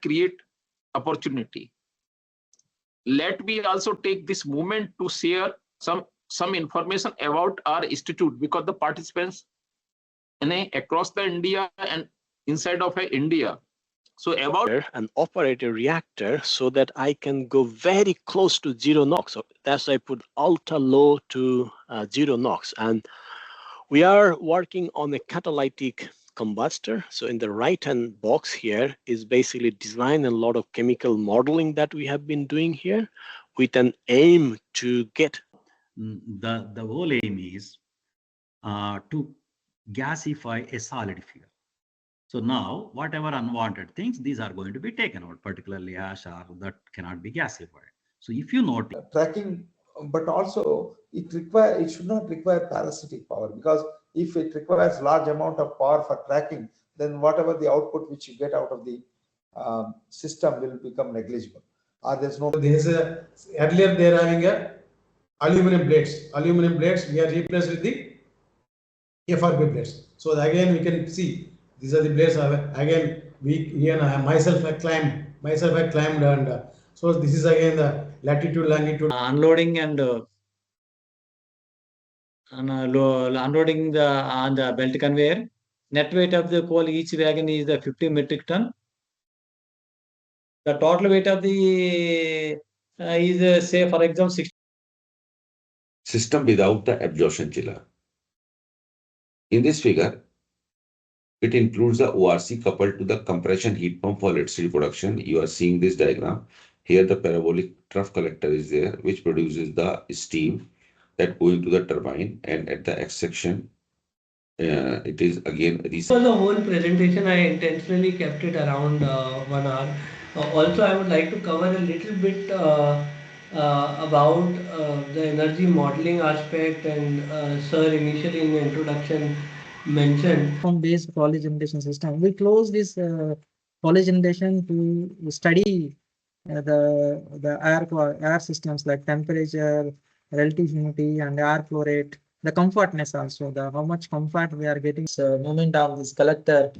create opportunity. Let me also take this moment to share some information about our institute, because the participants across the India and inside of India. So about an operator reactor so that I can go very close to 0 NOx. So that's why I put ultra low to 0 NOx. And we are working on a catalytic combustor. So in the right-hand box here is basically design and a lot of chemical modeling that we have been doing here with an aim to get. The whole aim is to gasify a solid fuel. So now, whatever unwanted things, these are going to be taken out, particularly ash or that cannot be gasified. So if you notice tracking, but also it should not require parasitic power, because if it requires large amount of power for tracking, then whatever the output which you get out of the system will become negligible. Earlier they are having a aluminum blades. Aluminum blades we are replaced with the FRP blades. So again we can see these are the blades. Again myself I climbed and so this is again the latitude longitude unloading and unloading on the belt conveyor. Net weight of the coal each wagon is the 50 metric ton. The total weight of the is say for example 60. System without the absorption chiller. In this figure, it includes the ORC coupled to the compression heat pump for electricity production. You are seeing this diagram. Here the parabolic trough collector is there, which produces the steam that going to the turbine, and at the X section, it is again. For the whole presentation, I intentionally kept it around 1 hour. Also, I would like to cover a little bit about the energy modeling aspect, and sir initially in the introduction mentioned based poly generation system. We close this poly generation to study the air systems like temperature, relative humidity, and air flow rate. The comfortness also, how much comfort we are getting. Movement of this collector.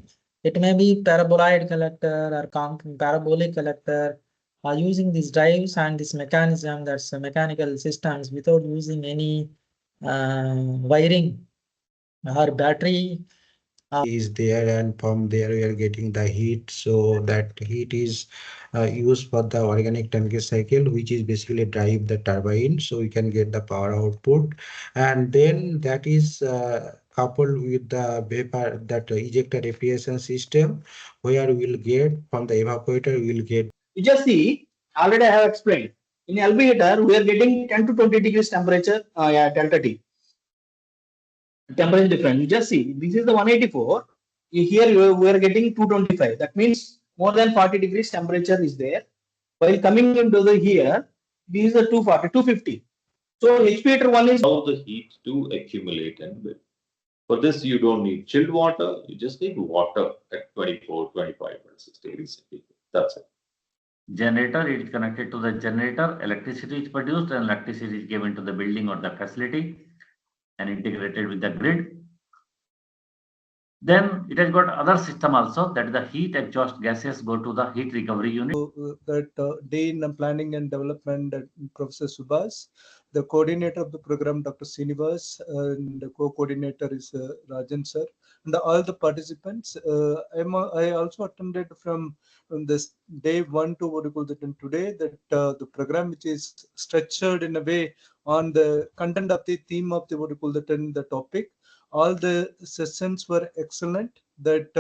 It may be paraboloid collector or parabolic collector, using these drives and this mechanism, that's mechanical systems without using any wiring or battery. Is there, and from there we are getting the heat. So that heat is used for the organic Tanke cycle, which is basically drive the turbine, so we can get the power output, and then that is coupled with the vapor, that ejector application system, where we will get from the evaporator we will get. You just see, already I have explained, in LB heater we are getting 10 to 20 degrees temperature, delta T. Temperature difference. You just see, this is the 184. Here we are getting 225. That means more than 40 degrees temperature is there. While coming into the here, this is the 240, 250. So HP heater 1 is how the heat to accumulate and build. For this, you don't need chilled water. You just need water at 24, 25, 26 degrees centigrade. That's it. Generator is connected to the generator. Electricity is produced and electricity is given to the building or the facility and integrated with the grid. Then it has got other system also, that the heat exhaust gases go to the heat recovery unit. So, that day in planning and development, Professor Subhas, the coordinator of the program, Dr. Srinivas, and the co-coordinator is Rajan sir, and all the participants. I also attended from this day 1 to what you call that today, that the program which is structured in a way on the content of the theme of the what you call that the topic. All the sessions were excellent. That